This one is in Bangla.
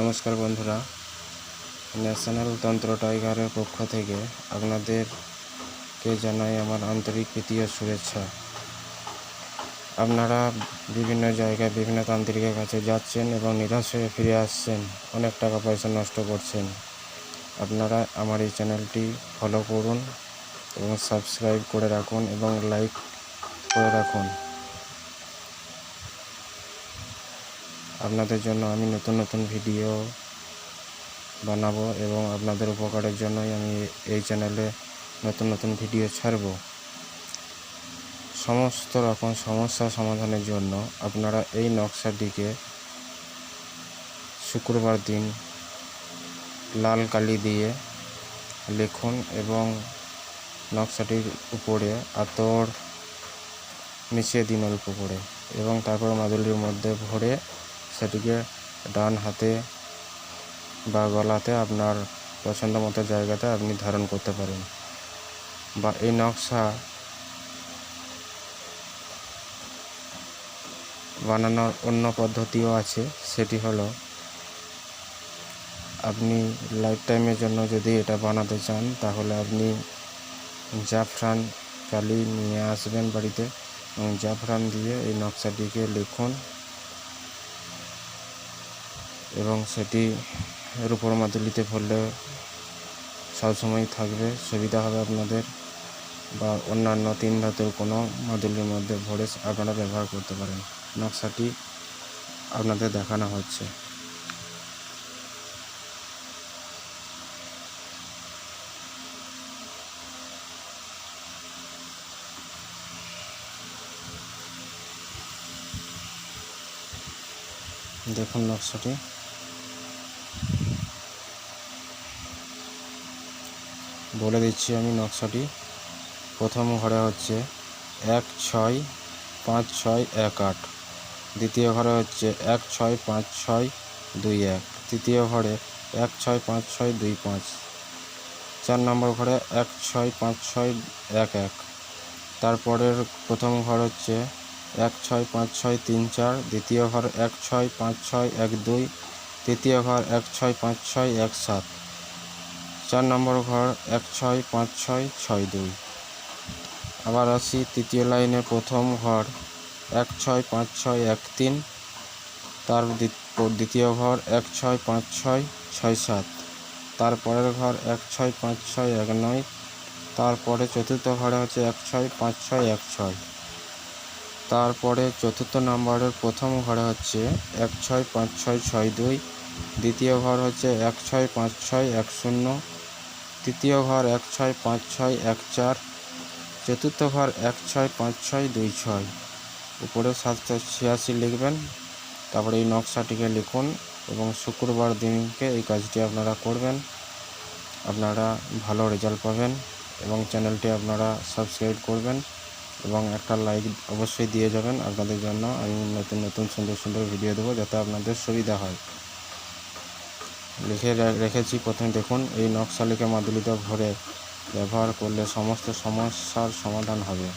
নমস্কার বন্ধুরা, ন্যাশনাল তন্ত্র টাইগারের পক্ষ থেকে আপনাদেরকে জানাই আমার আন্তরিক প্রীতি ও শুভেচ্ছা। আপনারা বিভিন্ন জায়গায় বিভিন্ন তান্ত্রিকের কাছে যাচ্ছেন এবং নিরাশ হয়ে ফিরে আসছেন, অনেক টাকা পয়সা নষ্ট করছেন। আপনারা আমার এই চ্যানেলটি ফলো করুন এবং সাবস্ক্রাইব করে রাখুন এবং লাইক করে রাখুন। আপনাদের জন্য আমি নতুন নতুন ভিডিও বানাবো এবং আপনাদের উপকারের জন্যই আমি এই চ্যানেলে নতুন নতুন ভিডিও ছাড়ব। সমস্ত রকম সমস্যা সমাধানের জন্য আপনারা এই নকশাটিকে শুক্রবার দিন লাল কালি দিয়ে লিখুন এবং নকশাটির উপরে আতর মিশিয়ে দিন অল্প করে, এবং তারপর মাদুলির মধ্যে ভরে সেটিকে ডান হাতে বা গলাতে আপনার পছন্দ মতো জায়গাতে আপনি ধারণ করতে পারেন। বা এই নকশা বানানোর অন্য পদ্ধতিও আছে, সেটি হলো আপনি লাইফ টাইমের জন্য যদি এটা বানাতে চান তাহলে আপনি জাফরান কালি নিয়ে আসবেন বাড়িতে এবং জাফরান দিয়ে এই নকশাটিকে লিখুন এবং সেটি রূপোর মাদুলিতে ভরলে সবসময় থাকবে, সুবিধা হবে আপনাদের। বা অন্যান্য 3 ধাতুর কোনো মাদুলির মধ্যে ভরে আপনারা ব্যবহার করতে পারেন। নকশাটি আপনাদের দেখানো হচ্ছে। দেখুন নকশাটি। বলে দিচ্ছি আমি নকশাটি। প্রথম ঘরে হচ্ছে 1 6 5 6 1 8, দ্বিতীয় ঘরে হচ্ছে 1 6 5 6 2 1, তৃতীয় ঘরে 1 6 5 6 2 5, 4 নম্বর ঘরে 1 6 5 6 1 1। তারপরের প্রথম ঘর হচ্ছে 1 6 5 6 3 4, দ্বিতীয় ঘর 1 6 5 6 1 2, তৃতীয় ঘর 1 6 5 6 1 7, 4 নম্বর ঘর 1 6 5 6 6 2। আবার আসি তৃতীয় লাইনের প্রথম ঘর 1 6 5 6 1 3, তার দ্বিতীয় ঘর 1 6 5 6 6 7, তারপরের ঘর 1 6 5 6 1 9, তারপরে চতুর্থ ঘরে হচ্ছে 1 6 5 6 1 6, তারপরে চতুর্থ নম্বরের প্রথম ঘরে হচ্ছে 1 6 5 6 6 2, দ্বিতীয় ঘর হচ্ছে 1 6 5 6 1 0, তৃতীয় ঘর 1 6 5 6 1 4, চতুর্থ ঘর 1 6 5 6 2 6। উপরে 786 লিখবেন, তারপরে এই নকশাটিকে লিখুন এবং শুক্রবার দিনকে এই কাজটি আপনারা করবেন। আপনারা ভালো রেজাল্ট পাবেন এবং চ্যানেলটি আপনারা সাবস্ক্রাইব করবেন এবং একটা লাইক অবশ্যই দিয়ে যাবেন। আপনাদের জন্য আমি নতুন নতুন সুন্দর সুন্দর ভিডিও দেবো যাতে আপনাদের সুবিধা হয়। লিখে রেখেছি। প্রথমে দেখুন, এই নকশা লিখে মাদুলিতে ভরে ব্যবহার করলে সমস্ত সমস্যার সমাধান হবে।